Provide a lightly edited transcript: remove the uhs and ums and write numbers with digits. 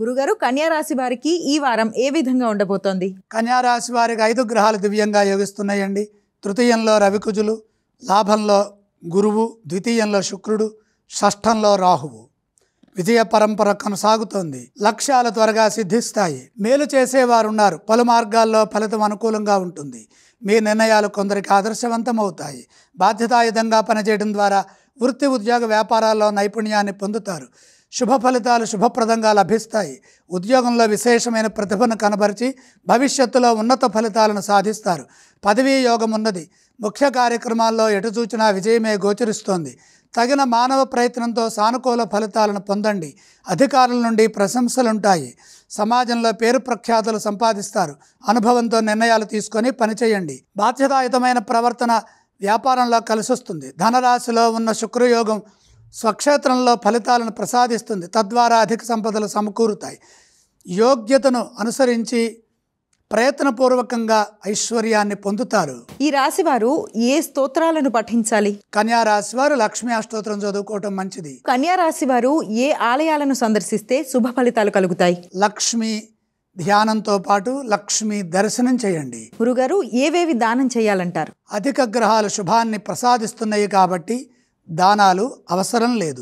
గురుగారు, కన్యా రాశి వారికి ఈ వారం ఏ విధంగా ఉండబోతోంది? కన్యా రాశి వారికి 5 గ్రహాలు దివ్యంగా యోగిస్తున్నాయండి. తృతీయంలో రవికుజులు, లాభంలో గురువు, ద్వితీయంలో శుక్రుడు, షష్ఠంలో రాహువు. విజయ పరంపర కొనసాగుతోంది. లక్ష్యాలు త్వరగా సిద్ధిస్తాయి. మేలు చేసేవారున్నారు. పలు మార్గాల్లో ఫలితం అనుకూలంగా ఉంటుంది. మీ నిర్ణయాలు కొందరికి ఆదర్శవంతమవుతాయి. బాధ్యతాయుతంగా పనిచేయడం ద్వారా వృత్తి, ఉద్యోగ, వ్యాపారాల్లో నైపుణ్యాన్ని పొందుతారు. శుభ ఫలితాలు శుభప్రదంగా లభిస్తాయి. ఉద్యోగంలో విశేషమైన ప్రతిభను కనబరిచి భవిష్యత్తులో ఉన్నత ఫలితాలను సాధిస్తారు. పదవీ యోగం ఉన్నది. ముఖ్య కార్యక్రమాల్లో ఎటు చూచినా విజయమే గోచరిస్తోంది. తగిన మానవ ప్రయత్నంతో సానుకూల ఫలితాలను పొందండి. అధికారుల నుండి ప్రశంసలుంటాయి. సమాజంలో పేరు ప్రఖ్యాతులు సంపాదిస్తారు. అనుభవంతో నిర్ణయాలు తీసుకొని పనిచేయండి. బాధ్యతాయుతమైన ప్రవర్తన వ్యాపారంలో కలిసొస్తుంది. ధనరాశిలో ఉన్న శుక్రయోగం స్వక్షేత్రంలో ఫలితాలను ప్రసాదిస్తుంది. తద్వారా అధిక సంపదలు సమకూరుతాయి. యోగ్యతను అనుసరించి ప్రయత్నపూర్వకంగా ఐశ్వర్యాన్ని పొందుతారు. ఈ రాశి వారు ఏ స్తోత్రాలను పఠించాలి? కన్యా రాశి వారు లక్ష్మీ అష్టోత్తరం చదువుకోవటం మంచిది. కన్యా రాశి వారు ఏ ఆలయాలను సందర్శిస్తే శుభ ఫలితాలు కలుగుతాయి? లక్ష్మీ ధ్యానంతో పాటు లక్ష్మీ దర్శనం చేయండి. గురుగారు, ఏవేవి దానం చేయాలంటారు? అధిక గ్రహాలు శుభాన్ని ప్రసాదిస్తున్నాయి కాబట్టి దానాలు అవసరం లేదు.